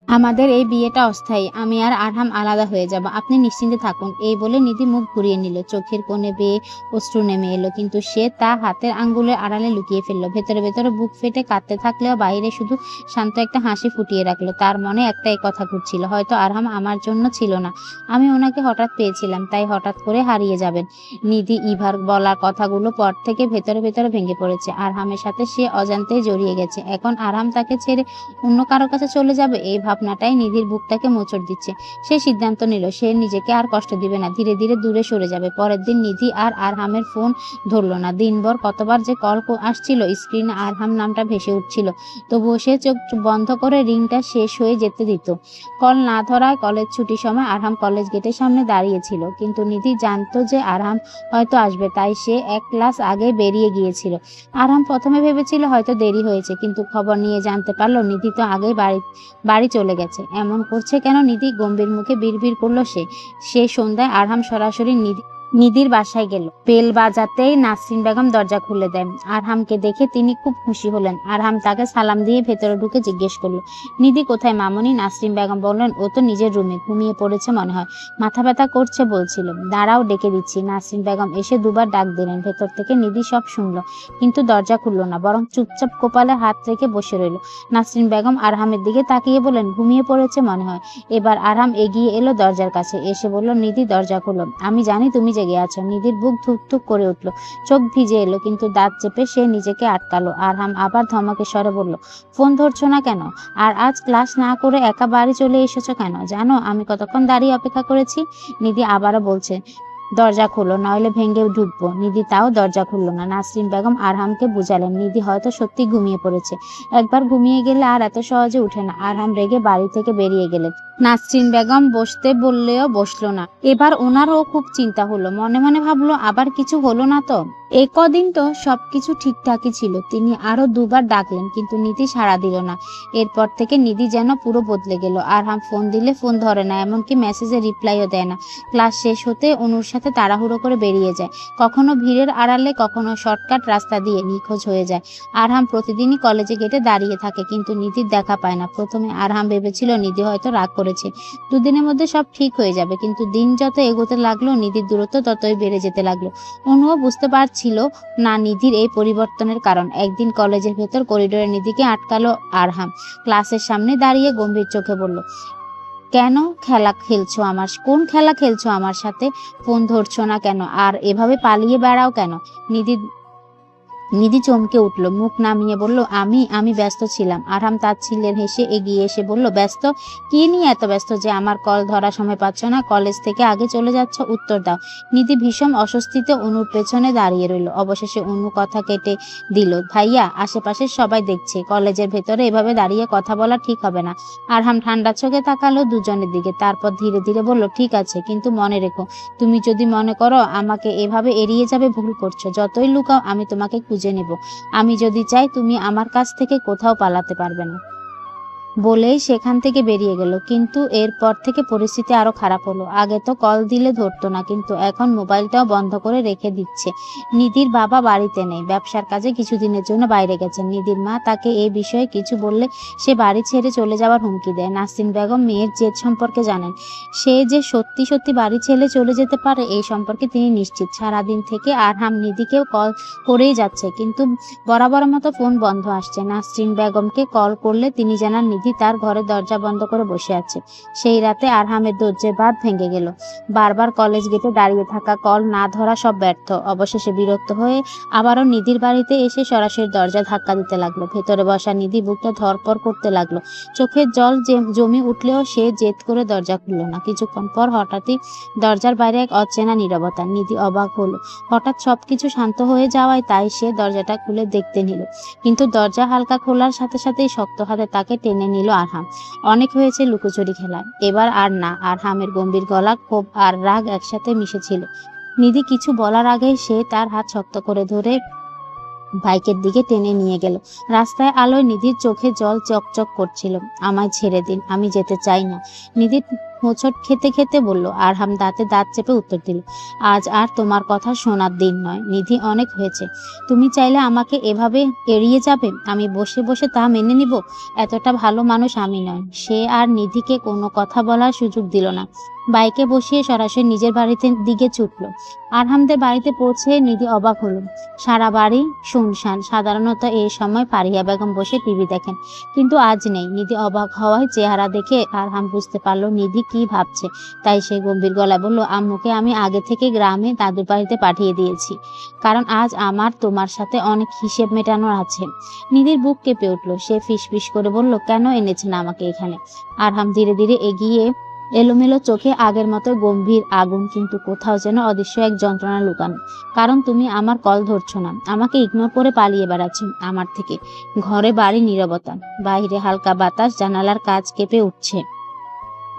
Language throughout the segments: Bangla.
আমাদের এই বিয়েটা অস্থায়ী। আমি আর আরহাম আলাদা হয়ে যাব। আপনি নিশ্চিন্তে থাকুন। এই বলে নিধি মুখ ঘুরিয়ে নিল। চোখের কোণে বেয়ে অশ্রু নেমে এলো। কিন্তু সে তা হাতের আঙ্গুলের আড়ালে লুকিয়ে ফেলল। ভেতরে ভেতরে বুক ফেটে কাঁদতে থাকলেও বাইরে শুধু শান্ত একটা হাসি ফুটিয়ে রাখলো। তার মনে একটাই কথা ঘুরছিল, হয়তো আরহাম আমার জন্য ছিল না। আমি ওনাকে হঠাৎ পেয়েছিলাম, তাই হঠাৎ করে হারিয়ে যাবেন। নিধি ইভার বলা কথাগুলো পর থেকে ভেতরে ভেতরে ভেঙে পড়েছে। আরহামের সাথে সে অজান্তেই জড়িয়ে গেছে। এখন আরহাম তাকে ছেড়ে অন্য কারো কাছে চলে যাবে, এই ভাবনাটাই নিধির বুকটাকে মোচড় দিচ্ছে। সে সিদ্ধান্ত নিল সে নিজেকে আর কষ্ট দিবে না, ধীরে ধীরে দূরে সরে যাবে। পরের দিন নিধি আর আরহামের ফোন ধরল না। দিনভর কতবার যে কল আসছিল, স্ক্রিনে আরহাম নামটা ভেসে উঠছিল, তবুও সে চোখ বন্ধ করে রিংটা শেষ হয়ে যেতে দিত। কল না ধরায় কলেজ ছুটির সময় আরহাম কলেজ গেটের সামনে দাঁড়িয়েছিল। কিন্তু নিধি জানতো যে আরহাম হয়তো আসবে, তাই সে এক ক্লাস আগে বেরিয়ে গিয়েছিল। আরহাম প্রথমে ভেবেছিল হয়তো দেরি হয়েছে, কিন্তু খবর নিয়ে জানতে পারলো নিধি তো আগেই বাড়ি চলে গেছে। এমন করছে কেন নিধি? গম্ভীর মুখে বিড়বিড় করলো সে। সেই সন্ধ্যায় আরহাম সরাসরি নিধির বাসায় গেল। বেল বাজাতেই নাসরিন বেগম দরজা খুলে দেন। আরহামকে দেখে তিনি খুব খুশি হলেন। আরহাম তাকে সালাম দিয়ে ভেতরে ঢুকে জিজ্ঞেস করলো, নিধি কোথায় মামনি? নাসরিন বেগম বললেন, ও তো নিজের রুমে ঘুমিয়ে পড়েছে মনে হয়, মাথা ব্যথা করছে বলছিল। দাঁড়াও, ডেকে দিচ্ছি। নাসরিন বেগম এসে দুবার ডাক দিলেন। ভেতর থেকে নিধি সব শুনলো, কিন্তু দরজা খুলল না, বরং চুপচাপ কপালে হাত রেখে বসে রইল। নাসরিন বেগম আরহামের দিকে তাকিয়ে বললেন, ঘুমিয়ে পড়েছে মনে হয়। এবার আরহাম এগিয়ে এলো দরজার কাছে, এসে বলল, নিধি দরজা খুলল, আমি জানি তুমি জেগে আছো। নিধির বুক ধুকধুক করে উঠল, চোখ ভিজে এলো, কিন্তু দাঁত চেপে সে নিজেকে আটকালো। আরহাম আবার ধমকে স্বরে বলল, ফোন ধরছো না কেন? আর আজ ক্লাস না করে একা বাড়ি চলে এসেছো কেন? জানো আমি কতক্ষণ দাঁড়িয়ে অপেক্ষা করেছি? নিধি আবারও বলছে, দরজা খুললো, নইলে ভেঙে ঢুকবো। নিধি তাও দরজা খুললো না। নাসরিন বেগম আরহামকে বুঝালেন নিধি হয়তো সত্যি ঘুমিয়ে পড়েছে, একবার ঘুমিয়ে গেলে আর এত সহজে উঠে না। আরহাম রেগে বাড়ি থেকে বেরিয়ে গেলেন। নাসরিন বেগম বসতে বললেও বসলো না। এবার ওনারও খুব চিন্তা হলো, মনে মনে ভাবলো আবার কিছু হলো না তো? এ কদিন তো সবকিছু ঠিকঠাকই ছিল। তিনি আরো দুবার ডাকলেন, কিন্তু নিধি সাড়া দিল না। এরপর থেকে নিধি যেন পুরো বদলে গেল। আরহাম ফোন দিলে ফোন ধরে না, এমনকি মেসেজে রিপ্লাইও দেয় না। ক্লাস শেষ হতে অনুর সাথে তাড়াহুড়ো করে বেরিয়ে যায়, কখনো ভিড়ের আড়ালে, কখনো শর্টকাট রাস্তা দিয়ে নিখোঁজ হয়ে যায়। আরহাম প্রতিদিনই কলেজে গেটে দাঁড়িয়ে থাকে, কিন্তু নিধির দেখা পায় না। প্রথমে আরহাম ভেবেছিল নিধি হয়তো রাগ করেছে, দুদিনের মধ্যে সব ঠিক হয়ে যাবে, কিন্তু দিন যত এগোতে লাগলো নিধির দূরত্ব ততই বেড়ে যেতে লাগলো। অনুও বুঝতে পারছিল না নিধির এই পরিবর্তনের কারণ। একদিন কলেজের ভেতর করিডোরে নিধিকে আটকালো আরহাম। ক্লাসের সামনে দাঁড়িয়ে গম্ভীর চোখে বলল, কেন খেলা খেলছো আমার? কোন খেলা খেলছো আমার সাথে? ফোন ধরছো না কেন? আর এভাবে পালিয়ে বেড়াও কেন? নিধি চমকে উঠল, মুখ নামিয়ে বলল, আমি ব্যস্ত ছিলাম। আরহাম তাচ্ছিল্যের হেসে এগিয়ে এসে বলল, ব্যস্ত? কি নিয়ে এত ব্যস্ত যে আমার কল ধরার সময় পাচ্ছ না? কলেজ থেকে আগে চলে যাচ্ছ, উত্তর দাও। নিধি ভীষণ অস্বস্তিতে অনুর পেছনে দাঁড়িয়ে রইল। অবশেষে অনু কথা কেটে দিল, ভাইয়া আশেপাশের সবাই দেখছে, কলেজের ভেতরে এভাবে দাঁড়িয়ে কথা বলা ঠিক হবে না। আরহাম ঠান্ডা চোখে তাকালো দুজনের দিকে, তারপর ধীরে ধীরে বলল, ঠিক আছে, কিন্তু মনে রেখো, তুমি যদি মনে করো আমাকে এভাবে এড়িয়ে যাবে, ভুল করছো। যতই লুকাও আমি তোমাকে খুঁজে নেব। আমি যদি চাই তুমি আমার কাছ থেকে কোথাও পালাতে পারবে না। বলেই সেখান থেকে বেরিয়ে গেল। কিন্তু এরপর থেকে পরিস্থিতি আরো খারাপ হলো। আগে তো কল দিলে ধরতো না, কিন্তু এখন মোবাইলটাও বন্ধ করে রেখে দিচ্ছে। নিধির বাবা বাড়িতে নেই, ব্যবসার কাজে কিছুদিনের জন্য বাইরে গেছেন। নিধির মা তাকে এই বিষয়ে কিছু বললে সে বাড়ি ছেড়ে চলে যাওয়ার হুমকি দেয়। নাসরিন বেগম মেয়ের জেদ সম্পর্কে জানেন, সে যে সত্যি সত্যি বাড়ি ছেড়ে চলে যেতে পারে এই সম্পর্কে তিনি নিশ্চিত। সারাদিন থেকে আরহাম নিধিকেও কল করেই যাচ্ছে, কিন্তু বরাবর মতো ফোন বন্ধ আসছে। নাসরিন বেগমকে কল করলে তিনি জানান নিধি তার ঘরের দরজা বন্ধ করে বসে আছে। সেই রাতে আরহামের ধৈর্যের বাঁধ ভেঙে গেল। বারবার কলেজ গেটে দাঁড়িয়ে থাকা, কল না ধরা, সব ব্যর্থ। অবশেষে বিরক্ত হয়ে আবারও নিধির বাড়িতে এসে সরাসরি দরজা ধাক্কা দিতে লাগলো। ভেতরে বসা নিধি বুকটা ধরপড় করতে লাগলো। চোখের জল জমে উঠলেও সে জেদ করে দরজা খুলল না। কিছুক্ষণ পর হঠাৎই দরজার বাইরে এক অচেনা নীরবতা। নিধি অবাক হলো, হঠাৎ সবকিছু শান্ত হয়ে যাওয়ায়। তাই সে দরজাটা খুলে দেখতে নিল, কিন্তু দরজা হালকা খোলার সাথে সাথেই শক্ত হাতে তাকে টেনে নিল আরহাম। অনেক হয়েছে লুকোচুরি খেলা, এবার আর না। আরহামের গম্ভীর গলা, ক্ষোভ আর রাগ একসাথে মিশেছিল। নিধি কিছু বলার আগেই সে তার হাত শক্ত করে ধরে বাইকের দিকে টেনে নিয়ে গেল। রাস্তায় আলোয় নিধির চোখে জল চকচক করছিল। আমায় ছেড়ে দিন, আমি যেতে চাই না। নিধি হোঁচট খেতে খেতে বলল। আরহাম দাঁতে দাঁত চেপে উত্তর দিল, আজ আর তোমার কথা শোনার দিন নয় নিধি, অনেক হয়েছে। তুমি চাইলে আমাকে এভাবে এড়িয়ে যাবে? আমি বসে বসে তা মেনে নিব? এতটা ভালো মানুষ আমি নয়। সে আর নিধিকে কোনো কথা বলার সুযোগ দিল না। বাইকে বসিয়ে সরাসরি নিজের বাড়িতে দিকে ছুটল। আরহামদের বাড়িতে পৌঁছে নিধি অবাক হলো। সারা বাড়ি শুনশান। সাধারণত এই সময় ফারিয়া বেগম বসে টিভি দেখেন, কিন্তু আজ নেই। নিধি অবাক হওয়ায় চেহারা দেখে আরহাম বুঝতে পারল নিধি কি ভাবছে। তাই সে গম্ভীর গলায় বলল, আম্মুকে আমি আগে থেকে গ্রামে দাদুর বাড়িতে পাঠিয়ে দিয়েছি, কারণ আজ আমার তোমার সাথে অনেক হিসেব মেটানোর আছে। নিধির বুক কেঁপে উঠল। সে ফিসফিস করে বলল, কেন এনেছেন আমাকে এখানে? আরহাম ধীরে ধীরে এগিয়ে এলোমেলো চোখে আগের মতো গম্ভীর আগুন, কিন্তু কোথাও যেন অদৃশ্য এক যন্ত্রণা লুকানো। কারণ তুমি আমার কল ধরছো না, আমাকে ইগনোর করে পালিয়ে বেড়াচ্ছ আমার থেকে। ঘরে বাড়ি নীরবতা, বাইরে হালকা বাতাস, জানালার কাঁচ কেঁপে উঠছে।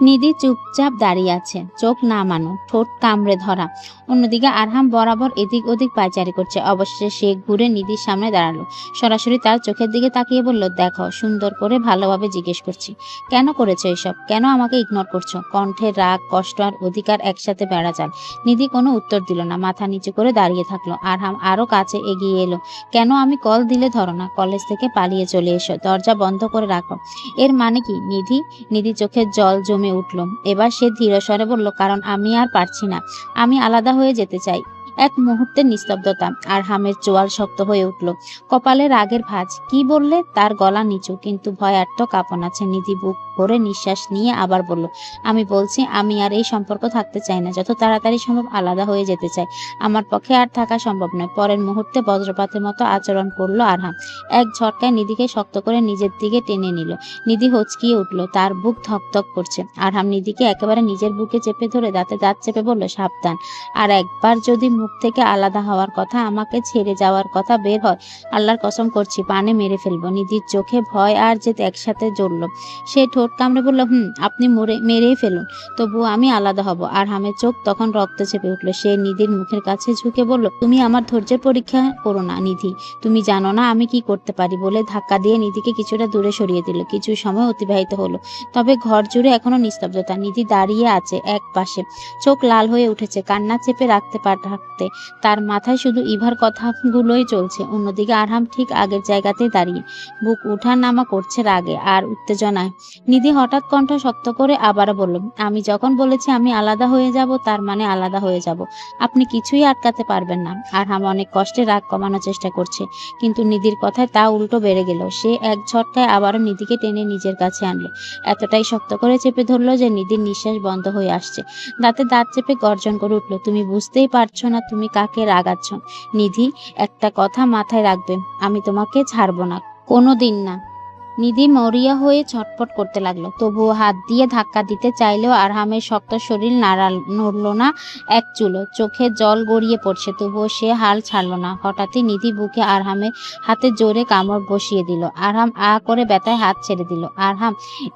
নিধি চুপচাপ দাঁড়িয়ে আছে, চোখ নামানো, ঠোঁট কামড়ে ধরা। অন্যদিকে আরহাম বরাবর এদিক ওদিক পায়চারি করছে। অবশেষে সে ঘুরে নিধির সামনে দাঁড়ালো, সরাসরি তার চোখের দিকে তাকিয়ে বলল, দেখো, সুন্দর করে ভালোভাবে জিজ্ঞেস করছি, কেন করেছো এসব? কেন আমাকে ইগনোর করছো? কণ্ঠে রাগ, কষ্ট আর অধিকার একসাথে বেড়াজাল। নিধি কোনো উত্তর দিল না, মাথা নিচু করে দাঁড়িয়ে থাকলো। আরহাম আরো কাছে এগিয়ে এলো। কেন আমি কল দিলে ধরো না? কলেজ থেকে পালিয়ে চলে এসো, দরজা বন্ধ করে রাখো। এর মানে কি নিধি? নিধি চোখের জল জমে উঠল। এবার সে ধীর স্বরে বলল, কারণ আমি আর পারছি না, আমি আলাদা হয়ে যেতে চাই। এক মুহূর্তের নিস্তব্ধতা। আরহামের চোয়াল শক্ত হয়ে উঠল, কপালে রাগের ভাঁজ। কি বললে? তার গলা নিচু, কিন্তু ভয়ার্ত কাঁপন আছে। নিধি বুক ভরে নিঃশ্বাস নিয়ে আবার বলল, আমি বলছি আমি আর এই সম্পর্ক থাকতে চাই না, যত তাড়াতাড়ি সম্ভব আলাদা হয়ে যেতে চাই। আমার পক্ষে আর থাকা সম্ভব নয়। পরের মুহূর্তে বজ্রপাতের মতো আচরণ করলো আরহাম। এক ঝটকায় নিধিকে শক্ত করে নিজের দিকে টেনে নিল। নিধি হচকিয়ে উঠল, তার বুক ধকধক করছে। আরহাম নিধিকে একেবারে নিজের বুকে চেপে ধরে দাঁতে দাঁত চেপে বলল, সাবধান, আর একবার যদি মুখ থেকে আলাদা হওয়ার কথা, আমাকে ছেড়ে যাওয়ার কথা বের হয়, আল্লাহর কসম করছি পানে মেরে ফেলবো। নিধির চোখে ভয় আর জেদ একসাথে জ্বলল। সে ঠোঁট কামড়ে বলল, আপনি মেরেই ফেলুন, তবুও আমি আলাদা হব। আরহামের চোখ তখন রক্তে চেপে উঠল। সে নিধির মুখের কাছে ঝুঁকে বলল, তুমি আমার ধৈর্যের পরীক্ষা করো না নিধি, তুমি জানো না আমি কি করতে পারি। বলে ধাক্কা দিয়ে নিধিকে কিছুটা দূরে সরিয়ে দিল। কিছু সময় অতিবাহিত হলো, তবে ঘর জুড়ে এখনো নিস্তব্ধতা। নিধি দাঁড়িয়ে আছে এক পাশে, চোখ লাল হয়ে উঠেছে, কান্না চেপে রাখতে তার মাথায় শুধু ইভার কথাগুলোই চলছে। অন্যদিকে আরহাম ঠিক আগের জায়গাতেই দাঁড়িয়ে, বুক উঠা নামা করছে রাগে আর উত্তেজনায়। নিধি হঠাৎ কণ্ঠ শক্ত করে আবারও বলল, আমি যখন বলেছি আমি আলাদা হয়ে যাব, তার মানে আলাদা হয়ে যাব। আপনি কিছুই আটকাতে পারবেন না। আরহাম অনেক কষ্টে রাগ কমানোর চেষ্টা করছে, কিন্তু নিধির কথায় তা উল্টো বেড়ে গেল। সে এক ঝটকায় আবারও নিধিকে টেনে নিজের কাছে আনলো, এতটাই শক্ত করে চেপে ধরলো যে নিধির নিঃশ্বাস বন্ধ হয়ে আসছে। দাঁতে দাঁত চেপে গর্জন করে উঠল, তুমি বুঝতেই পারছো না তুমি কাকে রাগাচ্ছ। নিধি, একটা কথা মাথায় রাখবে, আমি তোমাকে ছাড়বো না, কোনোদিন না। নিধি মরিয়া হয়ে ছটফট করতে লাগলো, তবুও হাত দিয়ে ধাক্কা দিতে চাইলেও আরহামের শক্ত শরীর নড়ল না এক চুলো। চোখে জল গড়িয়ে পড়ছে, তবুও সে হাল ছাড়ল না। হঠাৎই নিধি বুকে আরহামের হাতে জোরে কামড় বসিয়ে দিল। আরহাম আ করে ব্যথায় হাত ছেড়ে দিল। আরহাম,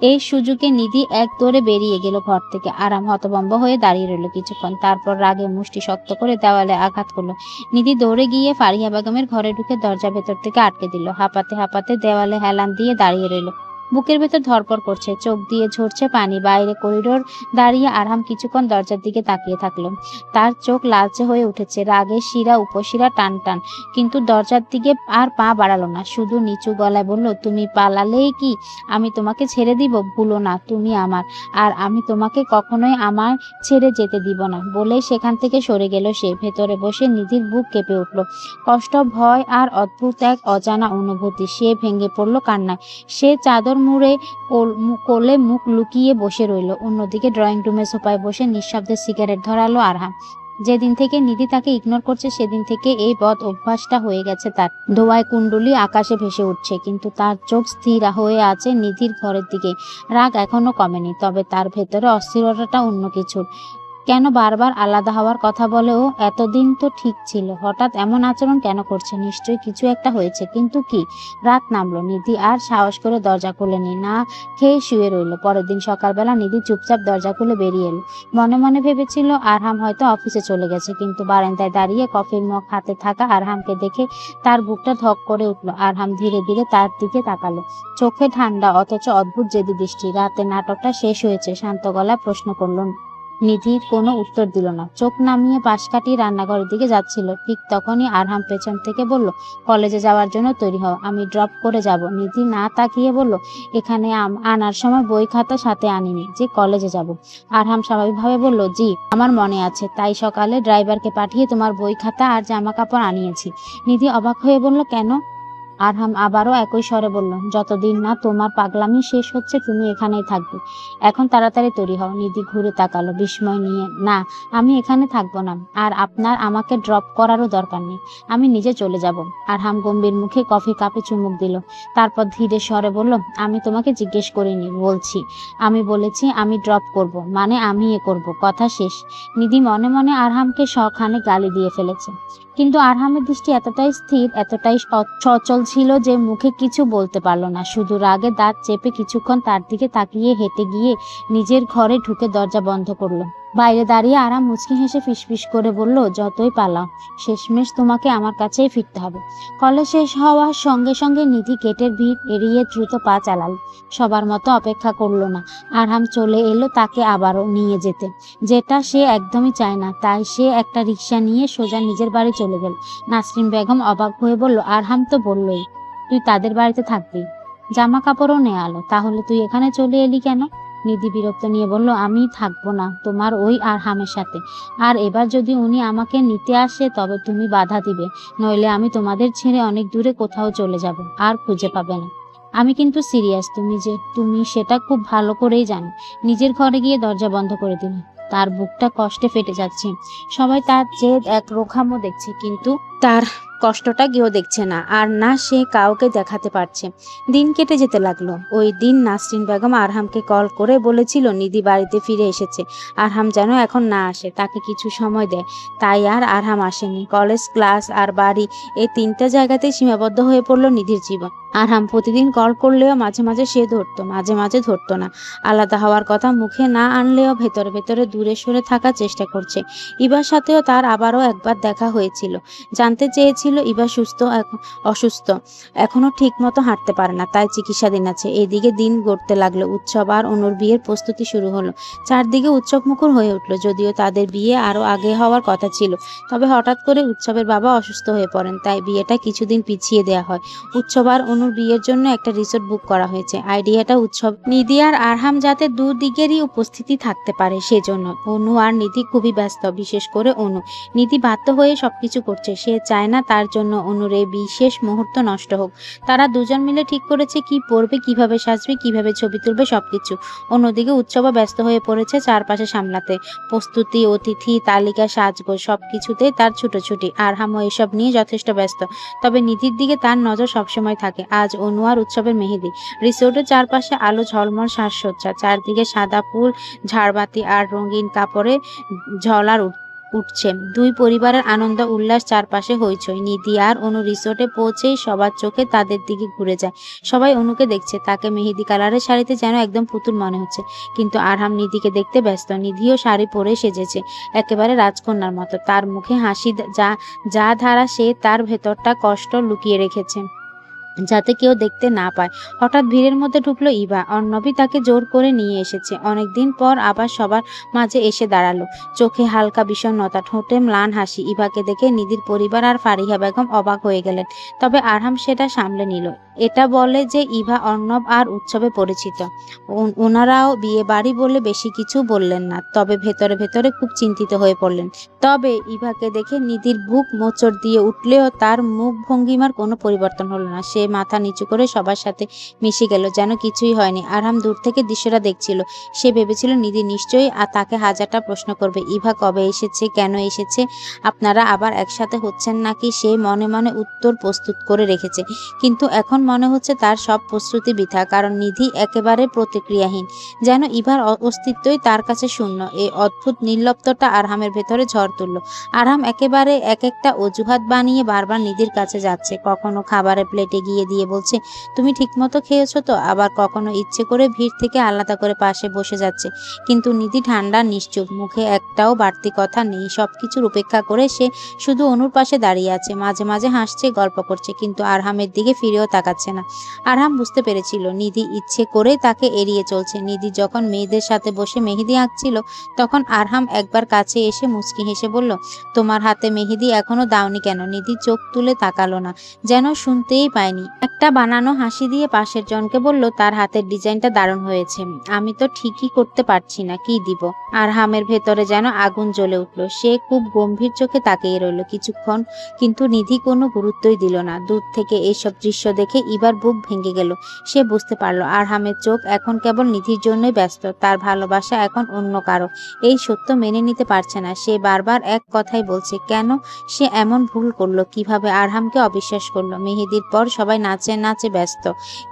এই সুযোগে নিধি এক দৌড়ে বেরিয়ে গেল ঘর থেকে। আরহাম হতভম্ব হয়ে দাঁড়িয়ে রইল কিছুক্ষণ, তারপর রাগে মুষ্টি শক্ত করে দেওয়ালে আঘাত করলো। নিধি দৌড়ে গিয়ে ফারিয়া বেগমের ঘরে ঢুকে দরজা ভেতর থেকে আটকে দিল। হাঁপাতে হাঁপাতে দেওয়ালে হেলান দিয়ে দাঁড়িয়ে রইল। বুকের ভেতর ধড়ফড় করছে, চোখ দিয়ে ঝরছে পানি। বাইরে করিডোর দাঁড়িয়ে আরহাম কিছুক্ষণ দরজার দিকে তাকিয়ে থাকলো। তার চোখ লালচে হয়ে উঠেছে, রাগের শিরা উপশিরা টান টান, কিন্তু দরজার দিকে আর পা বাড়ালো না। শুধু নিচু গলায় বলল, তুমি পালালেই কি আমি তোমাকে ছেড়ে দিব? ভুলো না তুমি আমার, আর আমি তোমাকে কখনোই আমার ছেড়ে যেতে দিব না। বলেই সেখান থেকে সরে গেল সে। ভেতরে বসে নিধির বুক কেঁপে উঠল, কষ্ট, ভয় আর অদ্ভুত এক অজানা অনুভূতি। সে ভেঙে পড়ল কান্নায়। সে চাদর মুড়ে কোলে মুখ লুকিয়ে বসে রইল। অন্যদিকে ড্রয়িং রুমে সোফায় বসে নিঃশব্দে সিগারেট ধরালো আরহাম। যেদিন থেকে নিধি তাকে ইগনোর করছে, সেদিন থেকে এই বদ অভ্যাসটা হয়ে গেছে তার। ধোঁয়ায় কুণ্ডলি আকাশে ভেসে উঠছে, কিন্তু তার চোখ স্থির হয়ে আছে নিধির ঘরের দিকে। রাগ এখনো কমেনি, তবে তার ভেতরে অস্থিরতাটা অন্য কিছুর। কেন বারবার আলাদা হওয়ার কথা বলে ও? এতদিন তো ঠিক ছিল, হঠাৎ এমন আচরণ কেন করছে? নিশ্চয়ই কিছু একটা হয়েছে, কিন্তু কি? রাত নামলো, নিধি আর সাহস করে দরজা খুলেনি, না খেয়ে শুয়ে রইল। পরের দিন সকালবেলা নিধি চুপচাপ দরজা খুলে বেরিয়ে এলো। মনে মনে ভেবেছিল আরহাম হয়তো অফিসে চলে গেছে, কিন্তু বারান্দায় দাঁড়িয়ে কফির মগ হাতে থাকা আরহামকে দেখে তার বুকটা ধক করে উঠল। আরহাম ধীরে ধীরে তার দিকে তাকালো, চোখে ঠান্ডা অথচ অদ্ভুত জেদি দৃষ্টি। রাতে নাটকটা শেষ হয়েছে? শান্ত গলায় প্রশ্ন করল নিধি। কোনো উত্তর দিল না, চোখ নামিয়ে পাশ কাটিয়ে রান্নাঘরের দিকে যাচ্ছিল। ঠিক তখনই আরহাম পেছন থেকে বলল, কলেজে যাওয়ার জন্য তৈরি হও, আমি ড্রপ করে যাব। নিধি না তাকিয়ে বলল, এখানে আনার সময় বই খাতা সাথে আনিনি যে কলেজে যাব। আরহাম স্বাভাবিকভাবে বলল, জি আমার মনে আছে, তাই সকালে ড্রাইভারকে পাঠিয়ে তোমার বই খাতা আর জামা কাপড় আনিয়েছি। নিধি অবাক হয়ে বলল, কেন? আরহাম আবারও একই স্বরে বলল, যতদিন না তোমার পাগলামি শেষ হচ্ছে তুমি এখানেই থাকবে। এখন তাড়াতাড়ি তৈরি হও। নিধি ঘুরে তাকালো বিস্ময় নিয়ে, না আমি এখানে থাকবো না, আর আপনার আমাকে ড্রপ করারও দরকার নেই, আমি নিজে চলে যাব। আরহাম গম্ভীর মুখে কফি কাপে চুমুক দিল, তারপর ধীরে স্বরে বলল, আমি তোমাকে জিজ্ঞেস করিনি, বলছি আমি বলেছি আমি ড্রপ করব, মানে আমি করব, কথা শেষ। নিধি মনে মনে আরহামকে সখানে গালি দিয়ে ফেলেছে, কিন্তু আরহামের দৃষ্টি এতটাই স্থির, এতটাই সচল ছিল যে মুখে কিছু বলতে পারল না। শুধু রাগে দাঁত চেপে কিছুক্ষণ তার দিকে তাকিয়ে হেঁটে গিয়ে নিজের ঘরে ঢুকে দরজা বন্ধ করলো। বাইরে দাঁড়িয়ে আরাম মুচকি হেসে ফিসফিস করে বলল, যতই পালাও শেষমেশ তোমাকে আমার কাছেই ফিরতে হবে। কলেজ শেষ হওয়ার সঙ্গে সঙ্গে নিধি গেটের ভিড় এড়িয়ে দ্রুত পা চালাল। সবার মতো অপেক্ষা করলো না, আরহাম চলে এলো তাকে আবারও নিয়ে যেতে, যেটা সে একদমই চায় না। তাই সে একটা রিক্সা নিয়ে সোজা নিজের বাড়ি চলে গেল। নাসরিন বেগম অবাক হয়ে বলল, আরহাম তো বললই তুই তাদের বাড়িতে থাকবি, জামা কাপড়ও নেয়ালো, তাহলে তুই এখানে চলে এলি কেন? নিধি বিরক্ত নিয়ে বলল, আমি থাকবো না তোমার ওই আরহামের সাথে, আর এবার যদি উনি আমাকে নিতে আসে তবে তুমি বাধা দিবে, নইলে আমি তোমাদের ছেড়ে অনেক দূরে কোথাও চলে যাব, আর খুঁজে পাবে না। আমি কিন্তু সিরিয়াস, তুমি সেটা খুব ভালো করেই জানো। নিজের ঘরে গিয়ে দরজা বন্ধ করে দিল। তার বুকটা কষ্টে ফেটে যাচ্ছে। সবাই তার জেদ এক রোখামও দেখছে, কিন্তু তার কষ্টটা কেউ দেখছে না, আর না সে কাউকে দেখাতে পারছে। দিন কেটে যেতে লাগলো। ওই দিন নাসরিন বেগম আরহামকে কল করে বলেছিল নিধি বাড়িতে ফিরে এসেছে, আরহাম যেন এখন না আসে, তাকে কিছু সময় দেয়। তাই আর আরহাম আসেনি। কলেজ, ক্লাস আর বাড়ি, এই তিনটা জায়গাতেই সীমাবদ্ধ হয়ে পড়লো নিধির জীবন। আরহাম প্রতিদিন কল করলেও মাঝে মাঝে সে ধরতো, মাঝে মাঝে ধরতো না। আলাদা হওয়ার কথা মুখে না আনলেও ভেতরে ভেতরে দূরে সরে থাকার চেষ্টা করছে। ইভার সাথেও তার আবারও একবার দেখা হয়েছিল। জানতে চেয়েছিল ইভা অসুস্থ, এখনো ঠিক মতো হাঁটতে পারে না, তাই চিকিৎসাধীন আছে। এদিকে দিন গড়তে লাগলো। উৎসব আর অনুর বিয়ের প্রস্তুতি শুরু হলো। চারদিকে উৎসব মুখর হয়ে উঠলো। যদিও তাদের বিয়ে আরো আগে হওয়ার কথা ছিল, তবে হঠাৎ করে উৎসবের বাবা অসুস্থ হয়ে পড়েন, তাই বিয়েটা কিছুদিন পিছিয়ে দেওয়া হয়। উৎসব আর অনুর বিয়ের জন্য একটা রিসোর্ট বুক করা হয়েছে। আইডিয়াটা উৎসব, নিধি আর আরহাম যাতে দুদিকেরই উপস্থিতি থাকতে পারে সেজন্য। অনু আর নিধি খুবই ব্যস্ত, বিশেষ করে অনু। নিধি বাধ্য হয়ে সবকিছু করছে, সে চায় না তার জন্য অনুর এই বিশেষ মুহূর্ত নষ্ট হোক। তারা দুজন মিলে ঠিক করেছে কি পরবে, কিভাবে সাজবে, কিভাবে ছবি তুলবে, সবকিছু। অন্যদিকে উৎসবও ব্যস্ত হয়ে পড়েছে চারপাশে সামলাতে, প্রস্তুতি, অতিথি তালিকা, সাজগোজ, সবকিছুতেই তার ছুটোছুটি। আরহামও এসব নিয়ে যথেষ্ট ব্যস্ত, তবে নিধির দিকে তার নজর সবসময় থাকে। আজ অনু আর উৎসবের মেহেদি। রিসোর্টের চারপাশে আলো ঝলমল সাজসজ্জা, চারদিকে সাদা ফুল, ঝাড়বাতি আর রঙিন কাপড়ে ঝলার উঠছে। দুই পরিবারের আনন্দ উল্লাস, চারপাশে হইচই। নিধি আর অনু রিসোর্টে পৌঁছেই সবার চোখে তাদের দিকে ঘুরে যায়। সবাই অনুকে দেখছে, তাকে মেহেদি কালারের শাড়িতে যেন একদম পুতুল মনে হচ্ছে। কিন্তু আরহাম নিধিকে দেখতে ব্যস্ত। নিধিও শাড়ি পরে সেজেছে একেবারে রাজকন্যার মতো। তার মুখে হাসি, যা ধারা সে তার ভেতরটা কষ্ট লুকিয়ে রেখেছে, যাতে কেউ দেখতে না পায়। হঠাৎ ভিড়ের মধ্যে ঢুকলো ইভা। অর্ণবী তাকে জোর করে নিয়ে এসেছে। অনেকদিন পর আবার সবার মাঝে এসে দাঁড়ালো। চোখে হালকা বিষণ্ণতা, ঠোঁটে ম্লান হাসি। ইভাকে দেখে নিধির পরিবার আর ফারিহা বেগম অবাক হয়ে গেলেন, তবে আরহাম সেটা সামলে নিল। এটা বলে যে ইভা অর্ণব আর উৎসবে পরিচিত। ওনারাও বিয়ে বাড়ি বলে বেশি কিছু বললেন না, তবে ভেতরে ভেতরে খুব চিন্তিত হয়ে পড়লেন। তবে ইভাকে দেখে নিধির বুক মোচড় দিয়ে উঠলেও তার মুখ ভঙ্গিমার কোনো পরিবর্তন হলো না। সে মাথা নিচু করে সবার সাথে মিশে গেল, যেন কিছুই হয়নি। আরহাম দূর থেকে দৃশ্যটা দেখছিল। সে ভেবেছিল নিধি নিশ্চয়ই তাকে হাজারটা প্রশ্ন করবে। ইভা কবে এসেছে, কেন এসেছে, আপনারা আবার একসাথে হচ্ছেন নাকি, সে মনে মনে উত্তর প্রস্তুত করে রেখেছে। কিন্তু এখন মনে হচ্ছে তার সব প্রস্তুতি বৃথা, কারণ নিধি একেবারে প্রতিক্রিয়াহীন, যেন ইভার অস্তিত্বই তার কাছে শূন্য। এই অদ্ভুত নির্লিপ্ততা আরহামের ভেতরে ঝড় তুলল। আরহাম একেবারে এক একটা অজুহাত বানিয়ে বারবার নিধির কাছে যাচ্ছে। কখনো খাবারের প্লেটে গিয়ে দিয়ে বলছে, তুমি ঠিকমতো খেয়েছো তো, আবার কখনো ইচ্ছে করে ভিড় থেকে আলাদা করে পাশে বসে যাচ্ছে। কিন্তু নিধি ঠান্ডা নিশ্চুপ, মুখে একটাও বাড়তি কথা নেই। সবকিছুর উপেক্ষা করে সে শুধু অনুর পাশে দাঁড়িয়ে আছে, মাঝে মাঝে হাসছে, গল্প করছে, কিন্তু আরহামের দিকে ফিরেও তাকাচ্ছে না। আরহাম বুঝতে পেরেছিল নিধি ইচ্ছে করে তাকে এড়িয়ে চলছে। নিধি যখন মেয়েদের সাথে বসে মেহেদি আঁকছিল, তখন আরহাম একবার কাছে এসে মুচকি হেসে বলল, তোমার হাতে মেহেদি এখনো দাওনি কেন? নিধি চোখ তুলে তাকালো না, যেন শুনতেই পায়নি। একটা বানানো হাসি দিয়ে পাশের জনকে বলল, তার হাতের ডিজাইনটা দারুণ হয়েছে। আমি তো ঠিকই করতে পারছি না, কি দিব? আরহামের ভেতরে যেন আগুন জ্বলে উঠল। সে খুব গম্ভীর চোখে তাকিয়ে রইল কিছুক্ষণ, কিন্তু নিধি কোনো গুরুত্বই দিল না। দূর থেকে এইসব দৃশ্য দেখে ইভার বুক ভেঙে গেল। সে বুঝতে পারল আরহামের চোখ এখন কেবল নিধির জন্যই ব্যস্ত, তার ভালোবাসা এখন অন্য কারো। এই সত্য মেনে নিতে পারছে না সে। বারবার এক কথাই বলছে, কেন সে এমন ভুল করলো? কিভাবে আরহামকে অবিশ্বাস করলো? মেহেদির পর সবাই নাচে নাচে ব্যস্ত,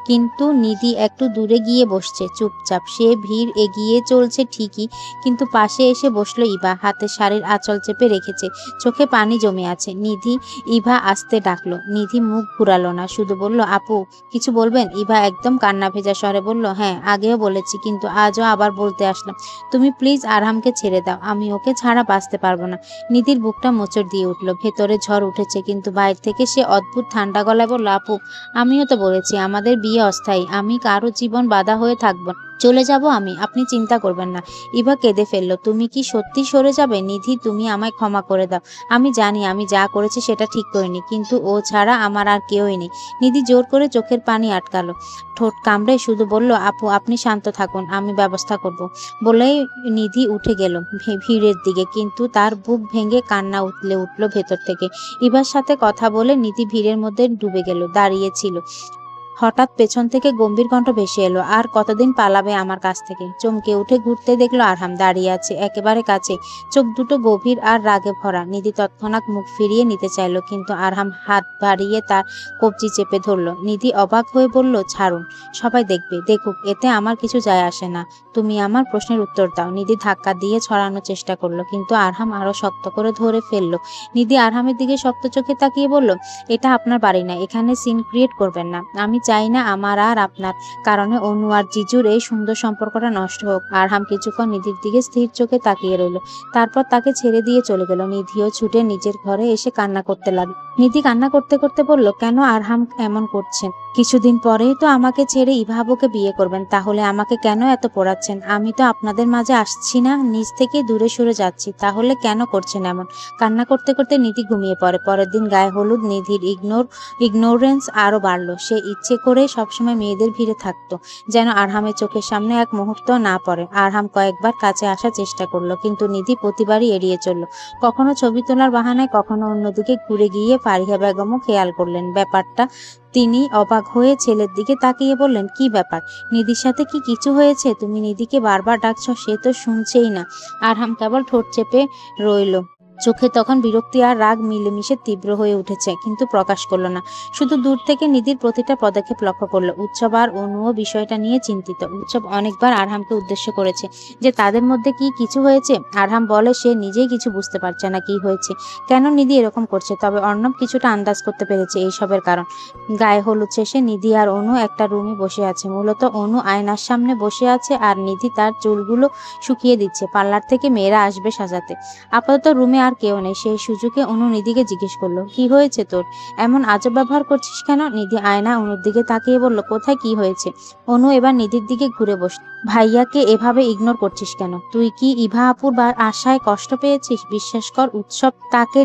কিন্তু নিধি একটু দূরে গিয়ে বসছে চুপচাপ। সে ভিড় এগিয়ে চলছে ঠিকই, কিন্তু পাশে এসে বসলো ইভা। হাতে শাড়ির আঁচল চেপে রেখেছে, চোখে পানি জমে আছে। নিধি ইভা আসতে ডাকলো। নিধি মুখ ঘুরালো না, শুধু বলল, আপু কিছু বলবেন? ইভা একদম কান্না ভেজা স্বরে বলল, হ্যাঁ আগেও বলেছি, কিন্তু আজও আবার বলতে আসলাম। তুমি প্লিজ আরহামকে ছেড়ে দাও, আমি ওকে ছাড়া বাঁচতে পারবো না। নিধির বুকটা মোচড় দিয়ে উঠল। ভেতরে ঝড় উঠেছে, কিন্তু বাইরে থেকে সে অদ্ভুত ঠান্ডা গলায় বলল, আপু আমিও তো বলেছি আমাদের বিয়ে অস্থায়ী, আমি কারো জীবন বাধা হয়ে থাকবো না। চলে যাব আমি, আপনি চিন্তা করবেন না। ইভা কেঁদে ফেললো। তুমি কি সত্যি সরে যাবে? নিধি তুমি আমায় ক্ষমা করে দাও। আমি জানি আমি যা করেছি সেটা ঠিক করিনি, কিন্তু ও ছাড়া আমার আর কেউই নেই। নিধি জোর করে চোখের পানি আটকালো, ঠোঁট কামড়ে শুধু বলল, আপু আপনি শান্ত থাকুন, আমি ব্যবস্থা করব। বলেই নিধি উঠে গেল ভিড়ের দিকে, কিন্তু তার বুক ভেঙে কান্না উতলে উঠল ভেতর থেকে। ইভার সাথে কথা বলে নিধি ভিড়ের মধ্যে ডুবে গেল। দাঁড়িয়েছিল, হঠাৎ পেছন থেকে গম্ভীর কণ্ঠ ভেসে এলো, আর কতদিন পালাবে আমার কাছ থেকে? চমকে উঠে ঘুরতে দেখলো আরহাম দাঁড়িয়ে আছে একেবারে কাছে, চোখ দুটো গভীর আর রাগে ভরা। নিধি তৎক্ষণাৎ মুখ ফিরিয়ে নিতে চাইল, কিন্তু আরহাম হাত বাড়িয়ে তার কবজি চেপে ধরলো। নিধি অবাক হয়ে বলল, ছাড়ুন, সবাই দেখবে, দেখুক, এতে আমার কিছু যায় আসে না। তুমি আমার প্রশ্নের উত্তর দাও। নিধি ধাক্কা দিয়ে ছড়ানোর চেষ্টা করলো, কিন্তু আরহাম আরো শক্ত করে ধরে ফেললো। নিধি আরহামের দিকে শক্ত চোখে তাকিয়ে বলল, এটা আপনার বাড়ি না, এখানে সিন ক্রিয়েট করবেন না। আমি চাই না আমার আর আপনার কারণে অনু আর জিজুর এই সুন্দর সম্পর্কটা নষ্ট হোক। আরহাম কিছুক্ষণ নিধির দিকে স্থির চোখে তাকিয়ে রইল, তারপর তাকে ছেড়ে দিয়ে চলে গেল। নিধিও ছুটে নিজের ঘরে এসে কান্না করতে লাগলো। নিধি কান্না করতে করতে বলল, কেন আরহাম এমন করছেন? কিছুদিন পরেই তো আমাকে ছেড়ে ইভাবুকে বিয়ে করবেন, তাহলে আমাকে কেন এত পোড়াচ্ছেন? আমি তো আপনাদের মাঝে আসছি না, নিজ থেকে দূরে সরে যাচ্ছি, তাহলে কেন করছেন এমন? কান্না করতে করতে নিধি ঘুমিয়ে পড়ে। পরের দিন গায়ে হলুদ। নিধির ইগনোরেন্স আরো বাড়লো। সে ইচ্ছে করে সবসময় মেয়েদের ভিড়ে থাকতো, যেন আরহামের চোখের সামনে এক মুহূর্ত না পড়ে। আরহাম কয়েকবার কাছে আসার চেষ্টা করলো, কিন্তু নিধি প্রতিবারই এড়িয়ে চলল। কখনো ছবি তোলার বাহানায়, কখনো অন্যদিকে ঘুরে গিয়ে ফারিহা বেগমও খেয়াল করলেন ব্যাপারটা। তিনি অবাক হয়ে ছেলের দিকে তাকিয়ে বললেন, কি ব্যাপার? নিধির সাথে কি কিছু হয়েছে? তুমি নিধিকে বারবার ডাকছ, সে তো শুনছেই না। আরহাম কেবল ঠোঁট চেপে রইল। চোখে তখন বিরক্তি আর রাগ মিলেমিশে তীব্র হয়ে উঠেছে, কিন্তু প্রকাশ করলো না। শুধু দূর থেকে নিধির প্রতিটা পদক্ষেপ লক্ষ্য করলো। উৎসব আর অনুও বিষয়টা নিয়ে চিন্তিত। উৎসব অনেকবার আরহামকে উদ্দেশ্য করেছে যে তাদের মধ্যে কি কিছু হয়েছে। আরহাম বলে সে নিজেই কিছু বুঝতে পারছে না কি হয়েছে, কেন নিধি এরকম করছে। তবে অর্ণব কিছুটা আন্দাজ করতে পেরেছে এইসবের কারণ। গায়ে হলুদ শেষে নিধি আর অনু একটা রুমে বসে আছে। মূলত অনু আয়নার সামনে বসে আছে, আর নিধি তার চুলগুলো শুকিয়ে দিচ্ছে। পার্লার থেকে মেয়েরা আসবে সাজাতে। আপাতত রুমে আর কেউ নেই। সেই সুযোগে অনু নিধিকে জিজ্ঞেস করলো, কি হয়েছে তোর? এমন আজব ব্যবহার করছিস কেন? নিধি আয়না অনুর দিকে তাকিয়ে বলল, কোথায় কি হয়েছে? অনু এবার নিধির দিকে ঘুরে বসল। ভাইয়াকে এভাবে ইগনোর করছিস কেন? তুই কি ইভা আপুর আশায় কষ্ট পেয়েছিস? বিশ্বাস কর, উৎসব তাকে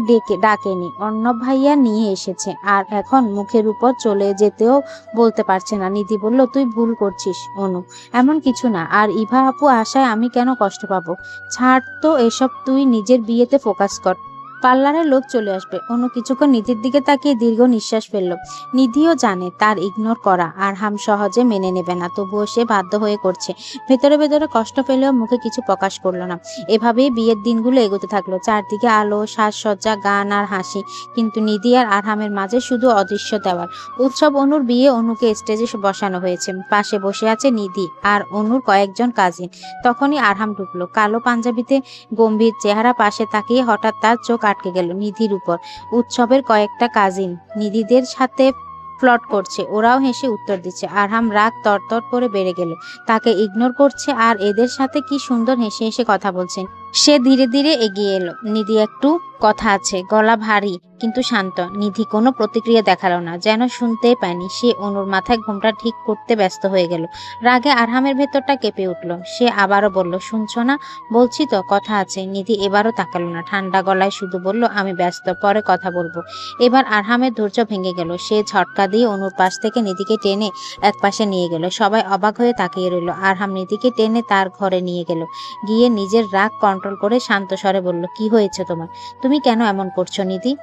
ডাকেনি, অর্ণব ভাইয়া নিয়ে এসেছে, আর এখন মুখের উপর চলে যেতেও বলতে পারছে না। নিধি বলল, তুই ভুল করছিস অনু, এমন কিছু না। আর ইভা আপু আশায় আমি কেন কষ্ট পাবো? ছাড় তো এসব, তুই নিজের বিয়েতে ফোকাস কর। পার্লারের লোক চলে আসবে। অন্য কিছুক্ষণ নিধির দিকে তাকিয়ে দীর্ঘ নিঃশ্বাস ফেলল। নিধিও জানে তার ইগনোর করা আরহাম সহজে মেনে নেবে না, তবুও সে বাধ্য হয়ে করছে। ভেতরে ভেতরে কষ্ট পেলেও মুখে কিছু প্রকাশ করলো না। এভাবেই বিয়ের দিনগুলো এগোতে থাকলো। চারদিকে আলো, সাজসজ্জা, গান আর হাসি, কিন্তু নিধি আর আরহামের মাঝে শুধু অদৃশ্য দেওয়াল। উৎসব অনুর বিয়ে, অনুকে স্টেজে বসানো হয়েছে। পাশে বসে আছে নিধি আর অনুর কয়েকজন কাজিন। তখনই আরহাম ঢুকলো, কালো পাঞ্জাবিতে, গম্ভীর চেহারা। পাশে তাকিয়ে হঠাৎ তার চোখ আটকে গেল নিধির উপর। উৎসবের কয়েকটা কাজিন নিধিদের সাথে ফ্লর্ট করছে, ওরাও হেসে উত্তর দিচ্ছে। আরহাম রাগ তরতর করে বেড়ে গেল। তাকে ইগনোর করছে আর এদের সাথে কি সুন্দর হেসে হেসে কথা বলছেন। সে ধীরে ধীরে এগিয়ে এলো। নিধি, একটু কথা আছে। গলা ভারী কিন্তু শান্ত। নিধি কোনো প্রতিক্রিয়া দেখালো না, যেন শুনতেই পায়নি। সে অনুর মাথায় ঘোমটা ঠিক করতে ব্যস্ত হয়ে গেল। রাগে আরহামের ভেতরটা কেঁপে উঠল। সে আবারও বলল, শুনছো না? বলছি তো, কথা আছে। নিধি এবারও তাকালো না, ঠান্ডা গলায় শুধু বলল, আমি ব্যস্ত, পরে কথা বলবো। এবার আরহামের ধৈর্য ভেঙে গেল। সে ঝটকা দিয়ে অনুর পাশ থেকে নিধিকে টেনে একপাশে নিয়ে গেল। সবাই অবাক হয়ে তাকিয়ে রইল। আরহাম নিধিকে টেনে তার ঘরে নিয়ে গেল। গিয়ে নিজের রাগ কন্ট্রোল করে শান্ত স্বরে বলল, কি হয়েছে তোমার? তুমি কেন এমন করছো নিধি?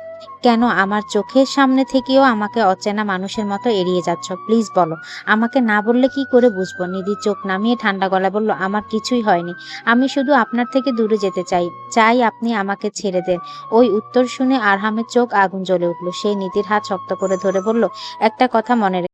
কেন আমার চোখের সামনে থেকেও আমাকে অচেনা মানুষের মতো এড়িয়ে যাচ্ছ? প্লিজ বলো। আমাকে না বললে কি করে বুঝবো? নিধি চোখ নামিয়ে ঠান্ডা গলায় বলল, আমার কিছুই হয়নি। আমি শুধু আপনার থেকে দূরে যেতে চাই, চাই আপনি আমাকে ছেড়ে দেন। ওই উত্তর শুনে আরহামের চোখ আগুন জ্বলে উঠল। সে নিধির হাত শক্ত করে ধরে বলল, একটা কথা মনে